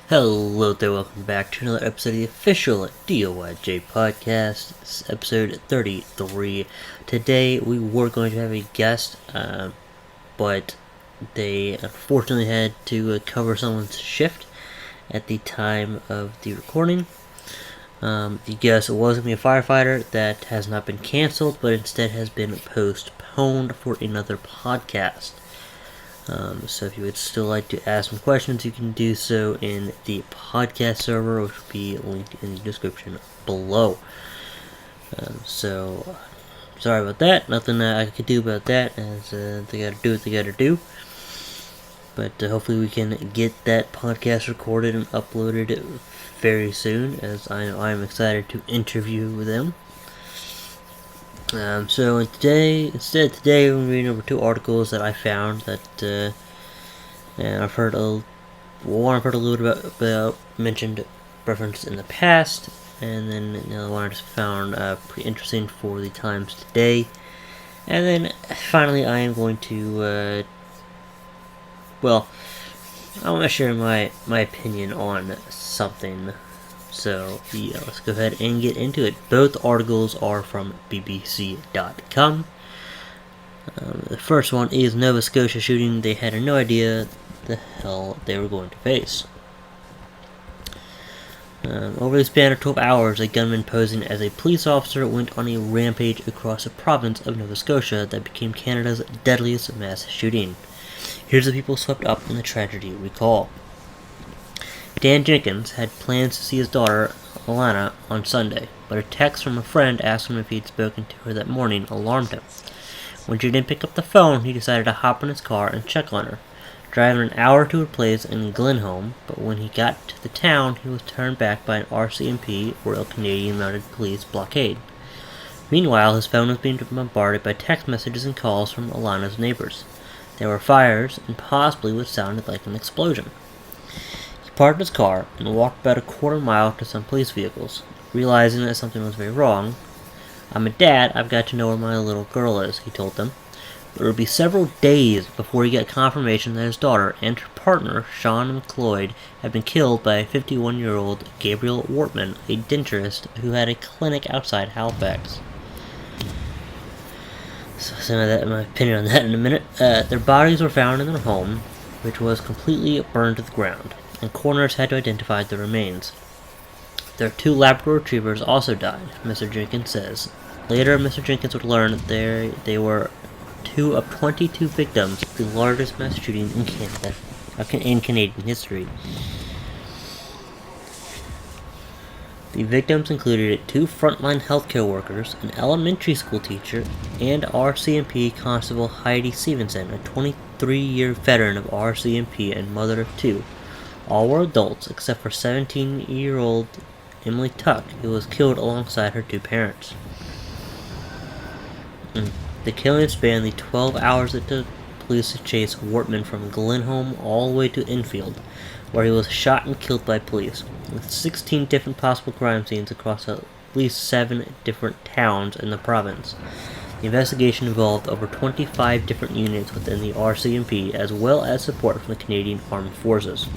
Hello there, welcome back to another episode of the official DOIJ podcast. This is episode 33. Today we were going to have a guest, but they unfortunately had to cover someone's shift at the time of the recording. The guest was going to be a firefighter. That has not been canceled, but instead has been postponed for another podcast. So if you would still like to ask some questions, you can do so in the podcast server, which will be linked in the description below. So sorry about that. Nothing I could do about that, as they gotta do what they gotta do. But hopefully we can get that podcast recorded and uploaded very soon, as I'm excited to interview them. So today we're reading over two articles that I found that I've heard a little bit about mentioned referenced in the past, and then the other one I just found pretty interesting for the times today. And then finally I am going to I want to share my opinion on something. So, yeah, let's go ahead and get into it. Both articles are from BBC.com. The first one is Nova Scotia shooting. They had no idea the hell they were going to face. Over the span of 12 hours, a gunman posing as a police officer went on a rampage across the province of Nova Scotia that became Canada's deadliest mass shooting. Here's the people swept up in the tragedy recall. Dan Jenkins had plans to see his daughter, Alana, on Sunday, but a text from a friend asking him if he'd spoken to her that morning alarmed him. When she didn't pick up the phone, he decided to hop in his car and check on her, driving an hour to her place in Glenholm, but when he got to the town, he was turned back by an RCMP, Royal Canadian Mounted Police, blockade. Meanwhile, his phone was being bombarded by text messages and calls from Alana's neighbors. There were fires, and possibly what sounded like an explosion. He parked his car and walked about a quarter mile to some police vehicles, realizing that something was very wrong. "I'm a dad, I've got to know where my little girl is," he told them. But it would be several days before he got confirmation that his daughter and her partner, Sean McLeod, had been killed by 51-year-old Gabriel Wortman, a denturist who had a clinic outside Halifax. So some of that, my opinion on that in a minute. Their bodies were found in their home, which was completely burned to the ground, and coroners had to identify the remains. Their two Labrador retrievers also died, Mr. Jenkins says. Later, Mr. Jenkins would learn that they were two of 22 victims, the largest mass shooting in Canada, in Canadian history. The victims included two frontline healthcare workers, an elementary school teacher, and RCMP Constable Heidi Stevenson, a 23-year veteran of RCMP and mother of two. All were adults except for 17-year-old Emily Tuck, who was killed alongside her two parents. The killing spanned the 12 hours it took police to chase Wortman from Glenholm all the way to Enfield, where he was shot and killed by police, with 16 different possible crime scenes across at least 7 different towns in the province. The investigation involved over 25 different units within the RCMP, as well as support from the Canadian Armed Forces.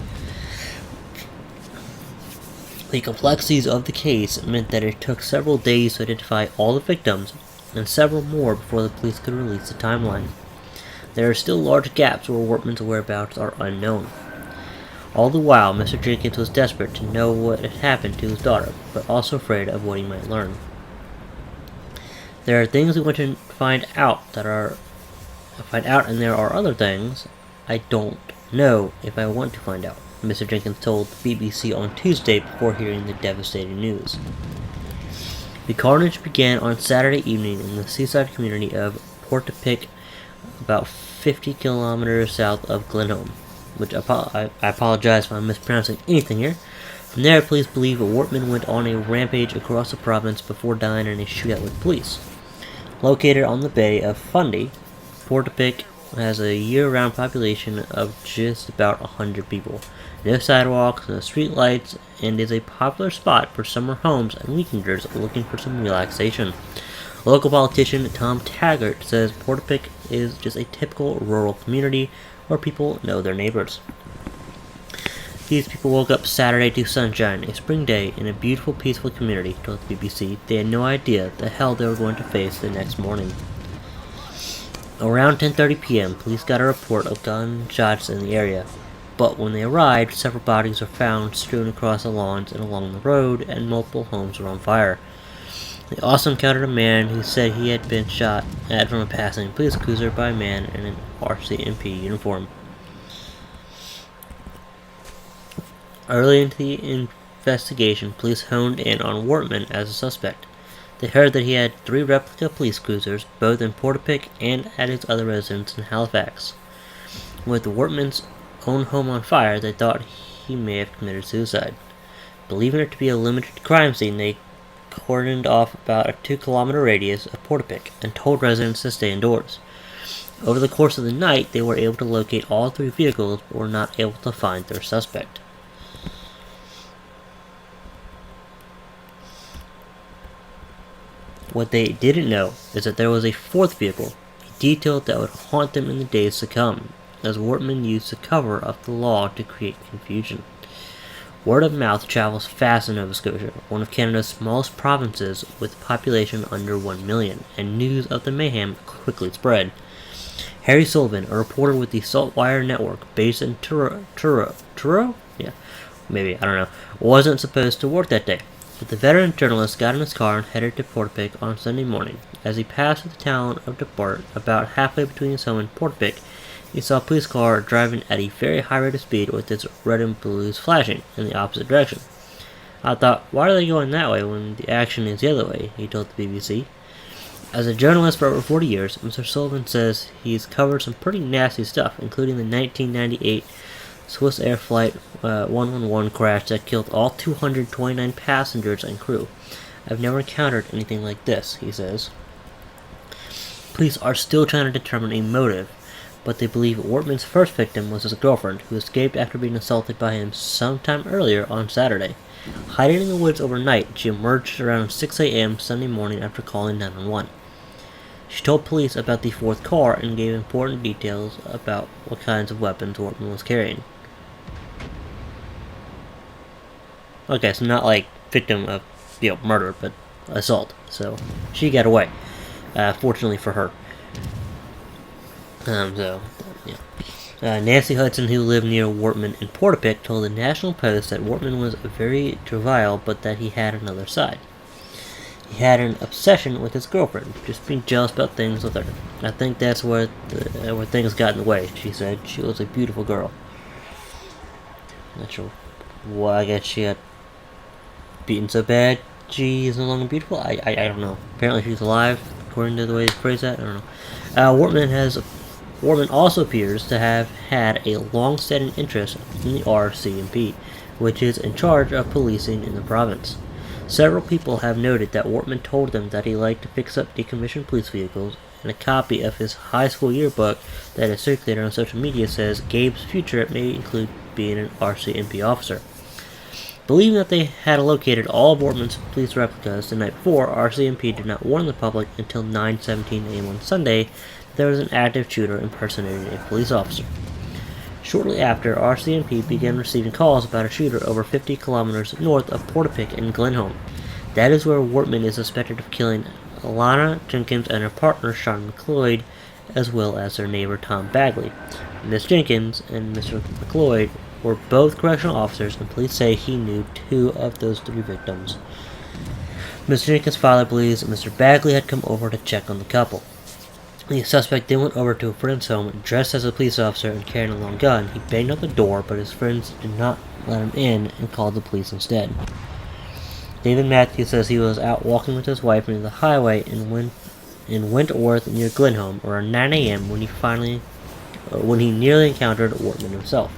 The complexities of the case meant that it took several days to identify all the victims, and several more before the police could release the timeline. There are still large gaps where Wortman's whereabouts are unknown. All the while, Mr. Jenkins was desperate to know what had happened to his daughter, but also afraid of what he might learn. "There are things we want to find out, and there are other things I don't know if I want to find out," Mr. Jenkins told the BBC on Tuesday before hearing the devastating news. The carnage began on Saturday evening in the seaside community of Portapique, about 50 kilometers south of Glenholm, which I apologize if I'm mispronouncing anything here. From there, police believe Wortman went on a rampage across the province before dying in a shootout with police. Located on the Bay of Fundy, Portapique has a year-round population of just about 100 people. No sidewalks, no street lights, and is a popular spot for summer homes and weekenders looking for some relaxation. Local politician Tom Taggart says Portapique is just a typical rural community where people know their neighbors. These people woke up Saturday to sunshine, a spring day in a beautiful, peaceful community, told the BBC. They had no idea the hell they were going to face the next morning. Around 10:30 p.m., police got a report of gunshots in the area. But when they arrived, several bodies were found strewn across the lawns and along the road, and multiple homes were on fire. They also encountered a man who said he had been shot at from a passing police cruiser by a man in an RCMP uniform. Early into the investigation, police honed in on Wortman as a suspect. They heard that he had 3 replica police cruisers, both in Portapique and at his other residence in Halifax. With Wortman's own home on fire, they thought he may have committed suicide. Believing it to be a limited crime scene, they cordoned off about a 2-kilometer radius of Portapique and told residents to stay indoors. Over the course of the night, they were able to locate all 3 vehicles, but were not able to find their suspect. What they didn't know is that there was a 4th vehicle, a detail that would haunt them in the days to come, as Wortman used the cover of the law to create confusion. Word of mouth travels fast in Nova Scotia, one of Canada's smallest provinces with a population under 1 million, and news of the mayhem quickly spread. Harry Sullivan, a reporter with the Saltwire Network based in Truro? Yeah, maybe, I don't know, wasn't supposed to work that day. But the veteran journalist got in his car and headed to Portapique on Sunday morning. As he passed through the town of Depart, about halfway between his home and Portapique, he saw a police car driving at a very high rate of speed with its red and blues flashing in the opposite direction. I thought, why are they going that way when the action is the other way, he told the BBC. As a journalist for over 40 years, Mr. Sullivan says he's covered some pretty nasty stuff, including the 1998 Swiss Air Flight 111 crash that killed all 229 passengers and crew. I've never encountered anything like this, he says. Police are still trying to determine a motive, but they believe Wortman's first victim was his girlfriend, who escaped after being assaulted by him sometime earlier on Saturday. Hiding in the woods overnight, she emerged around 6 a.m. Sunday morning after calling 911. She told police about the 4th car and gave important details about what kinds of weapons Wortman was carrying. Okay, so not like victim of, murder, but assault. So she got away, fortunately for her. Nancy Hudson, who lived near Wortman in Portapique, told the National Post that Wortman was very jovial, but that he had another side. He had an obsession with his girlfriend, just being jealous about things with her. I think that's where things got in the way, she said. She was a beautiful girl. Not sure why. I guess she got beaten so bad she is no longer beautiful. I don't know. Apparently she's alive, according to the way they phrase that. I don't know. Wortman also appears to have had a long-standing interest in the RCMP, which is in charge of policing in the province. Several people have noted that Wortman told them that he liked to fix up decommissioned police vehicles, and a copy of his high school yearbook that is circulated on social media says Gabe's future may include being an RCMP officer. Believing that they had located all of Wortman's police replicas the night before, RCMP did not warn the public until 9:17 a.m. on Sunday that there was an active shooter impersonating a police officer. Shortly after, RCMP began receiving calls about a shooter over 50 kilometers north of Portapique in Glenholm. That is where Wortman is suspected of killing Alana Jenkins and her partner Sean McLeod, as well as their neighbor Tom Bagley. Ms. Jenkins and Mr. McLeod were both correctional officers, and police say he knew 2 of those 3 victims. Mr. Jenkins' father believes that Mr. Bagley had come over to check on the couple. The suspect then went over to a friend's home, dressed as a police officer and carrying a long gun. He banged on the door, but his friends did not let him in and called the police instead. David Matthews says he was out walking with his wife near the highway in Wentworth near Glenholm around 9 a.m. when he nearly encountered Wortman himself.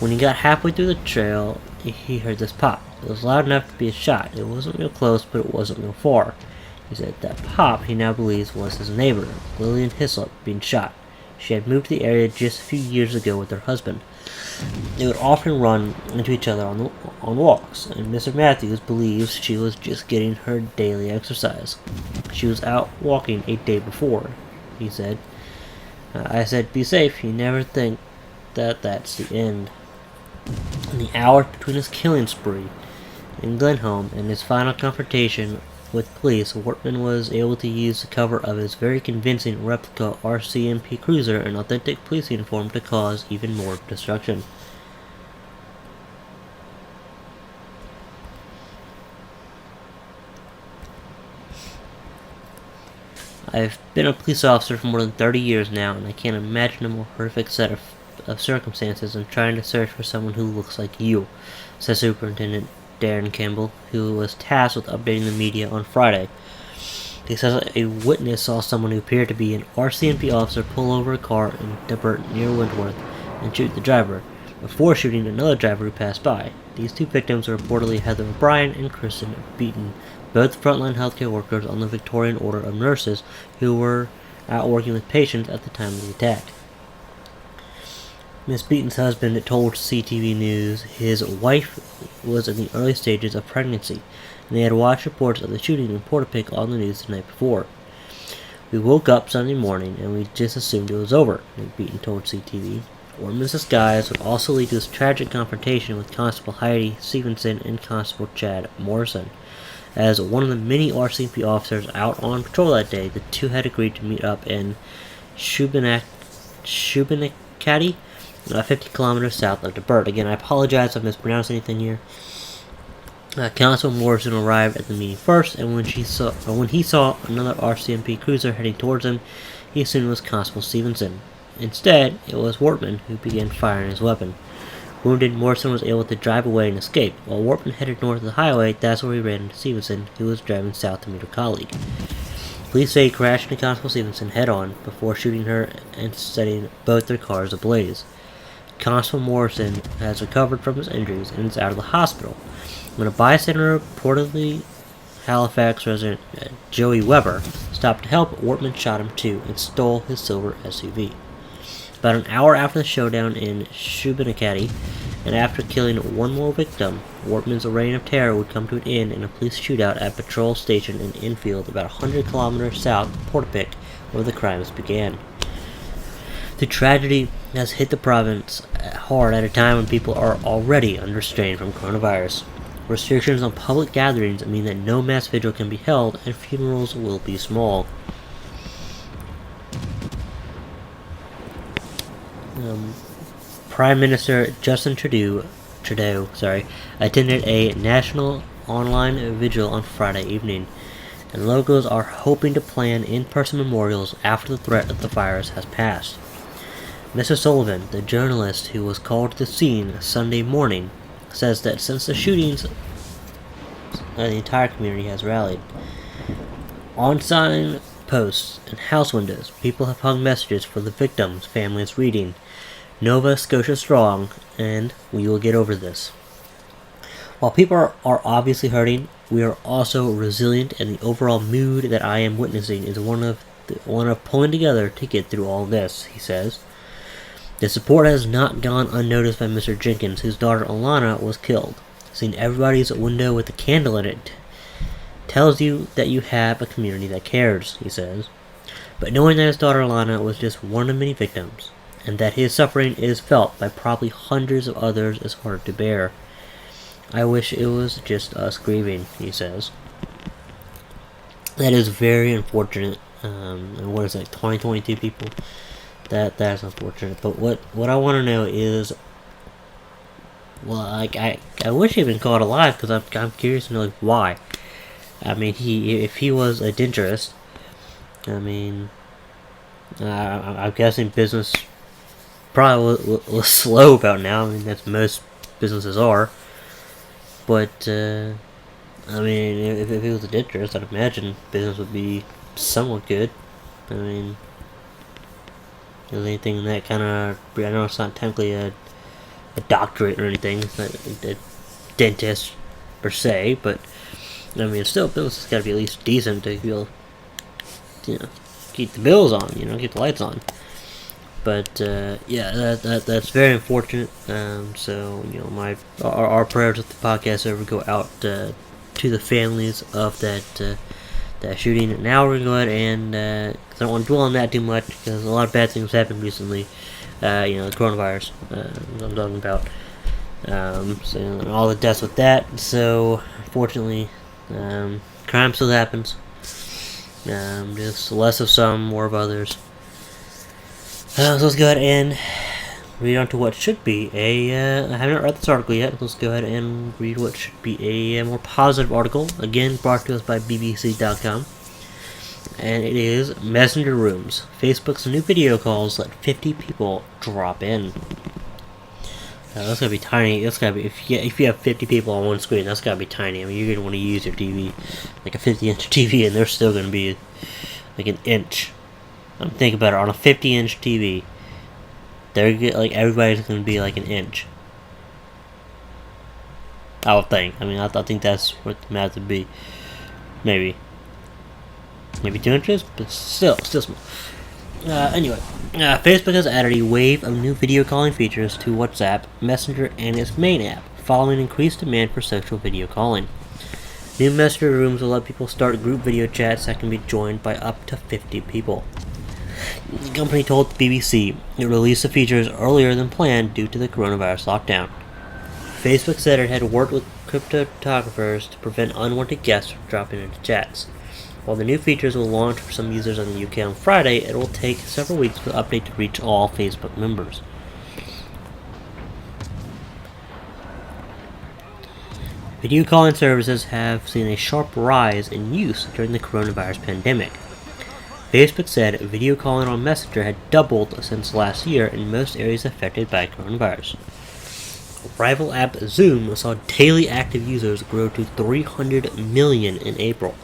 When he got halfway through the trail, he heard this pop. It was loud enough to be a shot. It wasn't real close, but it wasn't real far. He said that pop, he now believes, was his neighbor, Lillian Hislop, being shot. She had moved to the area just a few years ago with her husband. They would often run into each other on walks, and Mr. Matthews believes she was just getting her daily exercise. She was out walking a day before, he said. I said, be safe. You never think that that's the end. In the hours between his killing spree in Glenholm and his final confrontation with police, Wortman was able to use the cover of his very convincing replica RCMP cruiser and authentic police uniform to cause even more destruction. I've been a police officer for more than 30 years now, and I can't imagine a more horrific set of circumstances than trying to search for someone who looks like you, said Superintendent Darren Campbell, who was tasked with updating the media on Friday. He says a witness saw someone who appeared to be an RCMP officer pull over a car in Debert near Wentworth and shoot the driver, before shooting another driver who passed by. These two victims are reportedly Heather O'Brien and Kristen Beaton, both frontline healthcare workers on the Victorian Order of Nurses who were out working with patients at the time of the attack. Miss Beaton's husband told CTV News his wife was in the early stages of pregnancy, and they had watched reports of the shooting in Portapique on the news the night before. We woke up Sunday morning and we just assumed it was over, Miss Beaton told CTV. Wortman's disguise would also lead to this tragic confrontation with Constable Heidi Stevenson and Constable Chad Morrison. As one of the many RCMP officers out on patrol that day, the two had agreed to meet up in Shubenacadie, 50 kilometers south of Debert. Again, I apologize if I mispronounced anything here. Constable Morrison arrived at the meeting first, and when he saw another RCMP cruiser heading towards him, he assumed it was Constable Stevenson. Instead, it was Wortman who began firing his weapon. Wounded, Morrison was able to drive away and escape. While Wortman headed north of the highway, that's where he ran into Stevenson, who was driving south to meet her colleague. Police say he crashed into Constable Stevenson head-on before shooting her and setting both their cars ablaze. Constable Morrison has recovered from his injuries and is out of the hospital. When a bystander, reportedly Halifax resident Joey Weber, stopped to help, Wortman shot him too and stole his silver SUV. About an hour after the showdown in Shubenacadie, and after killing one more victim, Wortman's reign of terror would come to an end in a police shootout at a patrol station in Enfield, about 100 kilometers south of Portapique, where the crimes began. The tragedy has hit the province hard at a time when people are already under strain from coronavirus. Restrictions on public gatherings mean that no mass vigil can be held and funerals will be small. Prime Minister Justin Trudeau attended a national online vigil on Friday evening, and locals are hoping to plan in-person memorials after the threat of the virus has passed. Mr. Sullivan, the journalist who was called to the scene Sunday morning, says that since the shootings, the entire community has rallied. On sign posts and house windows, people have hung messages for the victims' families reading, "Nova Scotia strong," and "We will get over this." While people are obviously hurting, we are also resilient, and the overall mood that I am witnessing is one of pulling together to get through all this, he says. The support has not gone unnoticed by Mr. Jenkins, whose daughter Alana was killed. Seeing everybody's window with a candle in it tells you that you have a community that cares, he says. But knowing that his daughter Alana was just one of many victims, and that his suffering is felt by probably hundreds of others, is hard to bear. I wish it was just us grieving, he says. That is very unfortunate. And what is it, 2022 people? That's unfortunate. But what I want to know is, well, I wish he'd been caught alive, because I'm curious to know why. I mean, if he was a denturist, I mean, I'm guessing business probably was slow about now. I mean, that's most businesses are. But I mean, if he was a denturist, I'd imagine business would be somewhat good. I mean, is anything that kind of, I know it's not technically a doctorate or anything, it's not a dentist per se, but I mean, still, business has got to be at least decent to be able to, keep the bills on, keep the lights on. But yeah, that's very unfortunate. So our prayers with the podcast ever go out to the families of that shooting. Now we're gonna go ahead and cause I don't want to dwell on that too much, because a lot of bad things happened recently. The coronavirus I'm talking about. So all the deaths with that. So unfortunately, crime still happens. Just less of some, more of others. So let's go ahead and read on to what should be I haven't read this article yet. Let's go ahead and read what should be a more positive article. Again, brought to us by BBC.com. And it is Messenger Rooms. Facebook's new video calls let 50 people drop in. That's gotta be tiny. That's gotta be if you have 50 people on one screen. That's gotta be tiny. I mean, you're gonna want to use your TV, like a 50-inch TV, and they're still gonna be like an inch. Think about it. On a 50-inch TV, they're like everybody's gonna be like an inch. I would think. I mean, I think that's what the math would be. Maybe 2 inches, but still small. Anyway, Facebook has added a wave of new video calling features to WhatsApp, Messenger, and its main app, following increased demand for social video calling. New Messenger Rooms will let people start group video chats that can be joined by up to 50 people. The company told the BBC it released the features earlier than planned due to the coronavirus lockdown. Facebook said it had worked with cryptographers to prevent unwanted guests from dropping into chats. While the new features will launch for some users in the UK on Friday, it will take several weeks for the update to reach all Facebook members. Video calling services have seen a sharp rise in use during the coronavirus pandemic. Facebook said video calling on Messenger had doubled since last year in most areas affected by coronavirus. Rival app Zoom saw daily active users grow to 300 million in April.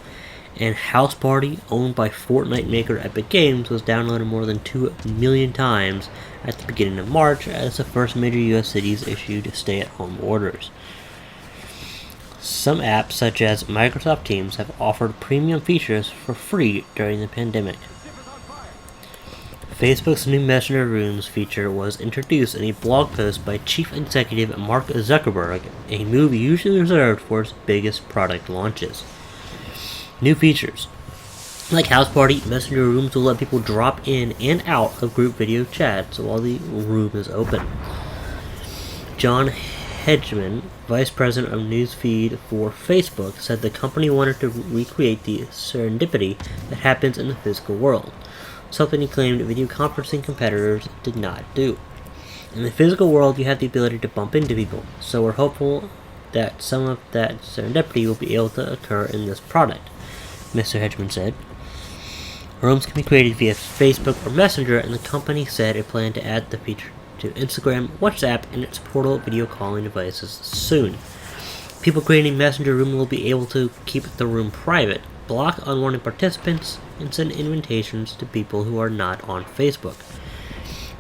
And House Party, owned by Fortnite maker Epic Games, was downloaded more than 2 million times at the beginning of March as the first major US cities issued stay-at-home orders. Some apps, such as Microsoft Teams, have offered premium features for free during the pandemic. Facebook's new Messenger Rooms feature was introduced in a blog post by Chief Executive Mark Zuckerberg, a move usually reserved for its biggest product launches. New features. Like House Party, Messenger Rooms will let people drop in and out of group video chats while the room is open. John Hedgeman, Vice President of Newsfeed for Facebook, said the company wanted to recreate the serendipity that happens in the physical world, something he claimed video conferencing competitors did not do. In the physical world, you have the ability to bump into people, so we're hopeful that some of that serendipity will be able to occur in this product, Mr. Hedgeman said. Rooms can be created via Facebook or Messenger, and the company said it planned to add the feature to Instagram, WhatsApp, and its portal video calling devices soon. People creating a Messenger Room will be able to keep the room private, block unwanted participants, and send invitations to people who are not on Facebook.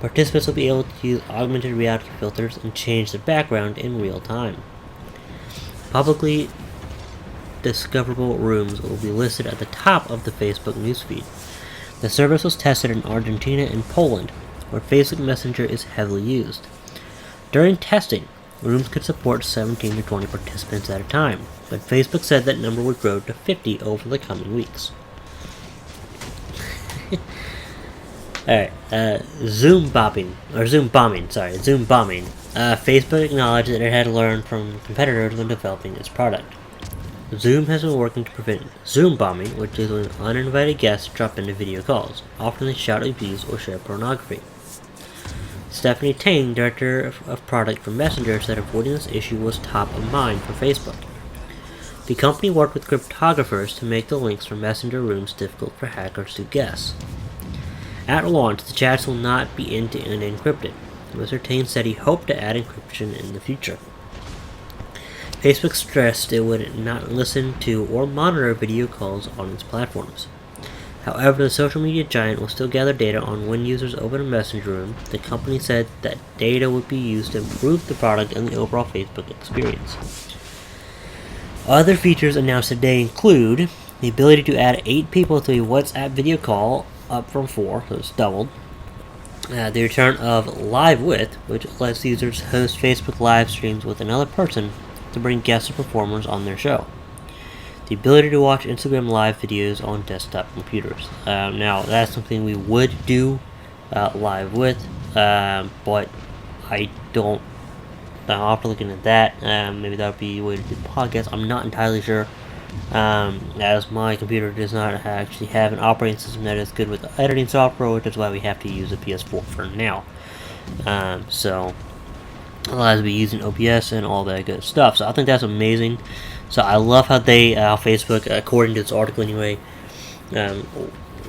Participants will be able to use augmented reality filters and change the background in real time. Publicly discoverable rooms will be listed at the top of the Facebook newsfeed. The service was tested in Argentina and Poland, where Facebook Messenger is heavily used. During testing, rooms could support 17 to 20 participants at a time, but Facebook said that number would grow to 50 over the coming weeks. Alright, Zoom bombing. Facebook acknowledged that it had learned from competitors when developing its product. Zoom has been working to prevent Zoom bombing, which is when uninvited guests drop into video calls. Often they shout abuse or share pornography. Stephanie Tang, director of product for Messenger, said avoiding this issue was top of mind for Facebook. The company worked with cryptographers to make the links for Messenger Rooms difficult for hackers to guess. At launch, the chats will not be end-to-end encrypted. Mr. Tang said he hoped to add encryption in the future. Facebook stressed it would not listen to or monitor video calls on its platforms. However, the social media giant will still gather data on when users open a Messenger Room. The company said that data would be used to improve the product and the overall Facebook experience. Other features announced today include the ability to add 8 people to a WhatsApp video call, up from 4, so it's doubled. The return of Live With, which lets users host Facebook live streams with another person to bring guests or performers on their show. The ability to watch Instagram live videos on desktop computers. Now, that's something we would do Live With, but I don't I'll have to look into that. Maybe that would be a way to do the podcast. I'm not entirely sure. As my computer does not actually have an operating system that is good with editing software, which is why we have to use a PS4 for now. So allows me using OBS and all that good stuff. So I think that's amazing. So I love how they, Facebook, according to this article anyway,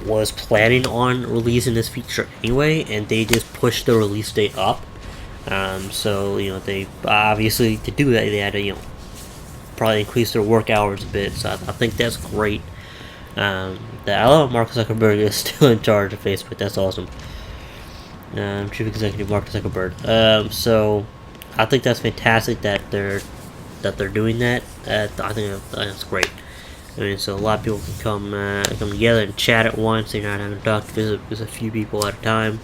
was planning on releasing this feature anyway, and they just pushed the release date up. So they obviously, to do that, they had to probably increase their work hours a bit. So I think that's great. That I love Mark Zuckerberg is still in charge of Facebook. That's awesome. Chief Executive Mark Zuckerberg. So I think that's fantastic that they're doing that. I think that's great. I mean, so a lot of people can come together and chat at once. They're not having to talk to visit a few people at a time.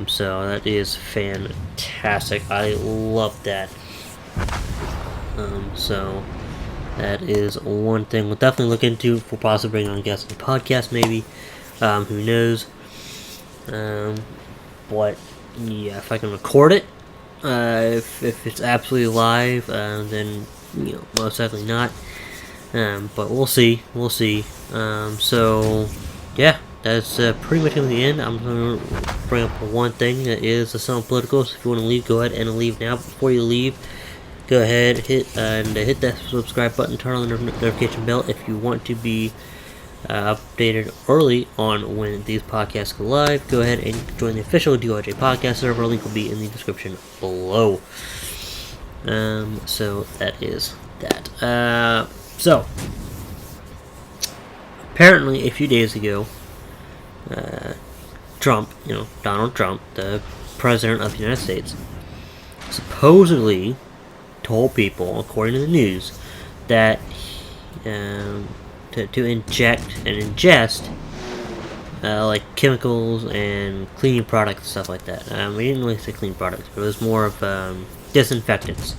So that is fantastic. I love that. So that is one thing we'll definitely look into for possibly bringing on guests on the podcast, maybe. Who knows? But yeah, if I can record it, if it's absolutely live, then most likely not. But we'll see. So yeah, that's pretty much the end. I'm going to bring up one thing that is somewhat political. So if you want to leave, go ahead and leave now. Before you leave, go ahead hit that subscribe button, turn on the notification bell if you want to be updated early on when these podcasts go live. Go ahead and join the official DOIJ podcast server. Link will be in the description below. So that is that. So apparently a few days ago, Trump, Donald Trump, the president of the United States, supposedly told people, according to the news, that to inject and ingest like chemicals and cleaning products and stuff like that. We didn't really say cleaning products, but it was more of disinfectants.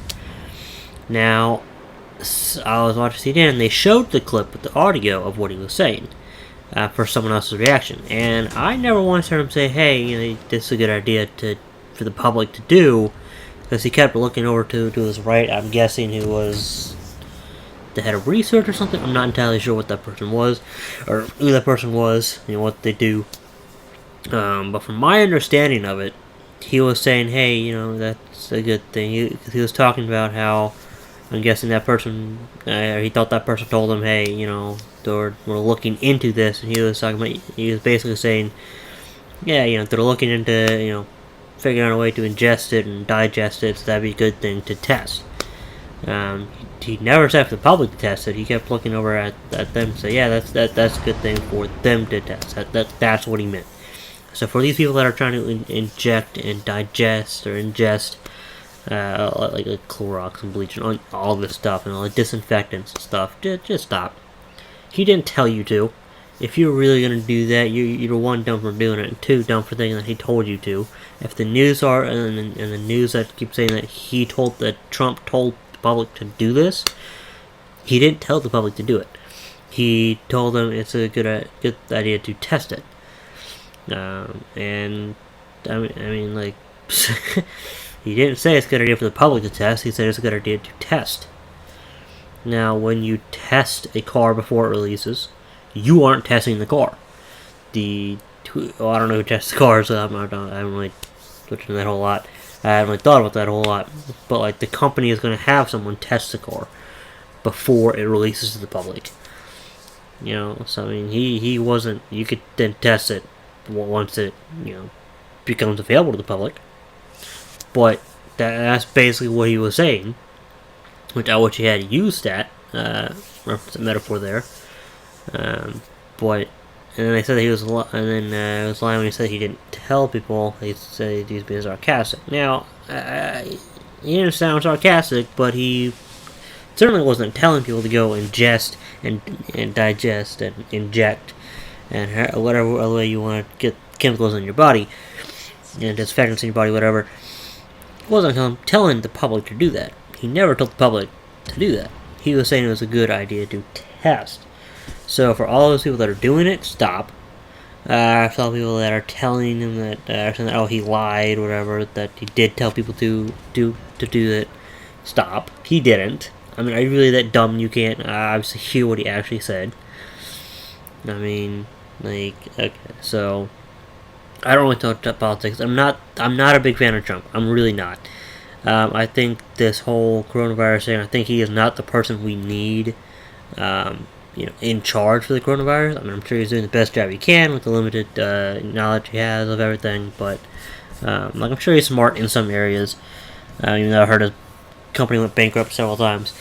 Now, I was watching CNN and they showed the clip with the audio of what he was saying for someone else's reaction, and I never once heard him say, "Hey, this is a good idea for the public to do," because he kept looking over to his right. I'm guessing he was the head of research or something. I'm not entirely sure what that person was, or who that person was, what they do. But from my understanding of it, he was saying, hey, that's a good thing. He was talking about how, I'm guessing that person, he thought that person told him, hey, we're looking into this, and he was basically saying, yeah, they're looking into, figuring out a way to ingest it and digest it, so that'd be a good thing to test. He never said for the public to test it. He kept looking over at them and say, yeah, that's a good thing for them to test. That's what he meant. So for these people that are trying to inject and digest or ingest like Clorox and bleach and all this stuff and all the disinfectants and stuff, just stop. He didn't tell you to. If you're really going to do that, you're one, dumb for doing it, and two, dumb for thinking that he told you to. If the news and the news that keep saying that Trump told the public to do this, he didn't tell the public to do it. He told them it's a good idea to test it. And I mean, like, he didn't say it's a good idea for the public to test. He said it's a good idea to test. Now, when you test a car before it releases, you aren't testing the car. I don't know who tests the cars, so I haven't really looked into that whole lot. I haven't really thought about that a whole lot. But, like, the company is going to have someone test the car before it releases to the public. So, I mean, he wasn't... You could then test it once it, becomes available to the public. But that's basically what he was saying. Which I wish he had used that metaphor there. But and then they said that he was, and then it was lying when he said he didn't tell people. He said he was being sarcastic. Now, he didn't sound sarcastic, but he certainly wasn't telling people to go ingest and digest and inject and whatever other way you want to get chemicals in your body and disinfectants in your body, whatever. He wasn't telling the public to do that. He never told the public to do that. He was saying it was a good idea to test. So for all those people that are doing it, stop. I saw people that are telling him that, oh, he lied, or whatever, that he did tell people to do it. Stop. He didn't. I mean, are you really that dumb you can't obviously hear what he actually said? I mean, like, okay, so I don't really talk about politics. I'm not a big fan of Trump. I'm really not. I think this whole coronavirus thing, I think he is not the person we need, in charge for the coronavirus. I mean, I'm sure he's doing the best job he can with the limited knowledge he has of everything, but I'm sure he's smart in some areas. Even though I heard his company went bankrupt several times.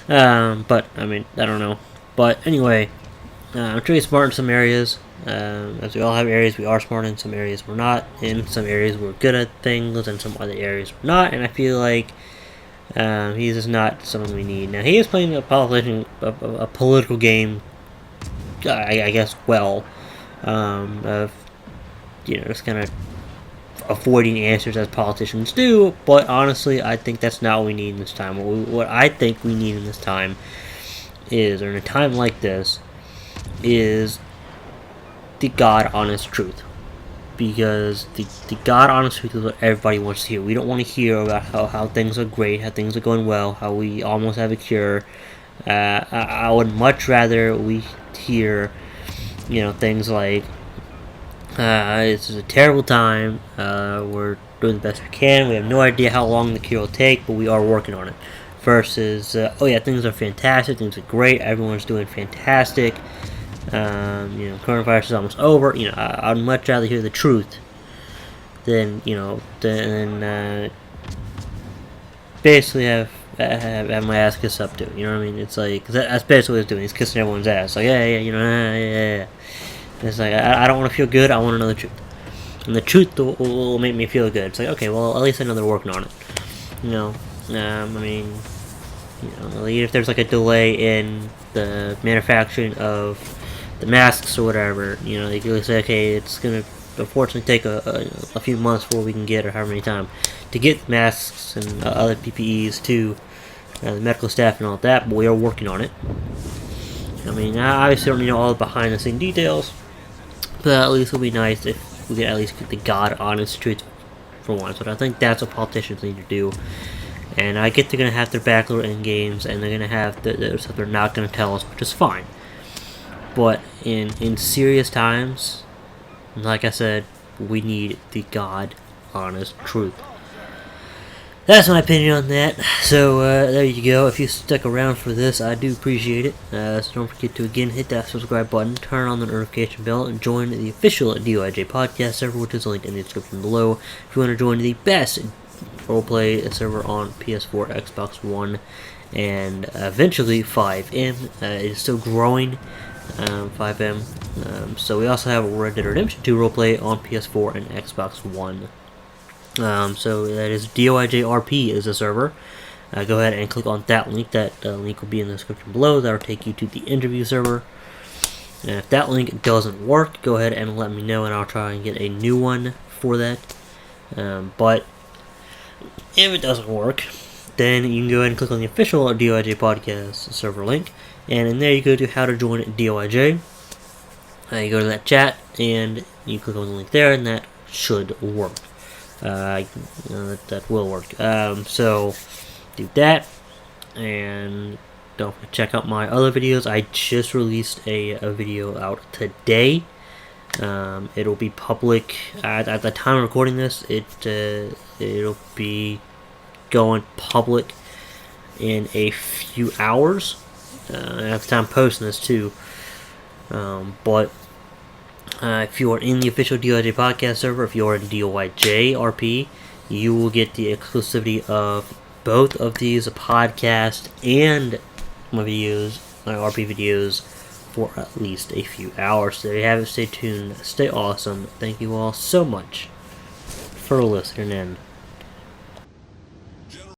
But, I mean, I don't know. But anyway, I'm sure he's smart in some areas. As we all have areas, we are smart in some areas we're not. In some areas we're good at things, and some other areas we're not. And I feel like he's just not someone we need. Now, he is playing a political game, I guess, well, of, just kind of avoiding answers as politicians do, but honestly, I think that's not what we need in this time. What I think we need in this time is, or in a time like this, is the God honest truth. Because the God honest truth is what everybody wants to hear. We don't want to hear about how things are great, how things are going well, how we almost have a cure. I would much rather we hear, things like, this is a terrible time, we're doing the best we can, we have no idea how long the cure will take, but we are working on it. Versus, oh yeah, things are fantastic, things are great, everyone's doing fantastic, coronavirus is almost over. I'd much rather hear the truth than, basically have my ass kissed up to. You know what I mean? It's like, that's basically what he's doing. He's kissing everyone's ass. Like, yeah. It's like, I don't want to feel good, I want to know the truth. And the truth will make me feel good. It's like, okay, well, at least I know they're working on it. Even if there's like a delay in the manufacturing of the masks or whatever, they can say, okay, it's gonna unfortunately take a few months before we can get, or however many time, to get masks and other PPEs to the medical staff and all that, but we are working on it. I mean, I obviously don't know all the behind the scene details, but at least it would be nice if we could at least get the God honest truth for once. But I think that's what politicians need to do. And I get they're going to have their backdoor end games, and they're going to have the stuff they're not going to tell us, which is fine. But in serious times, like I said, we need the God honest truth. That's my opinion on that. So there you go. If you stuck around for this, I do appreciate it. So don't forget to again hit that subscribe button, turn on the notification bell, and join the official DOIJ podcast server, which is linked in the description below. If you want to join the best roleplay server on PS4, Xbox One, and eventually 5M. It is still growing, 5M. So we also have Red Dead Redemption 2 roleplay on PS4 and Xbox One. So that is DOIJ RP is the server. Go ahead and click on that link. That link will be in the description below. That will take you to the interview server. And if that link doesn't work, go ahead and let me know, and I'll try and get a new one for that. But if it doesn't work, then you can go ahead and click on the official DOIJ podcast server link, and in there you go to how to join DOIJ. You go to that chat, and you click on the link there, and that should work. That will work. So do that, and don't forget to check out my other videos. I just released a video out today. It'll be public at the time of recording this. It'll be going public in a few hours. I have time posting this too. But if you are in the official DOIJ podcast server, if you are in DOIJ RP, you will get the exclusivity of both of these podcasts and my videos, my RP videos, for at least a few hours. So there you have it. Stay tuned. Stay awesome. Thank you all so much for listening in.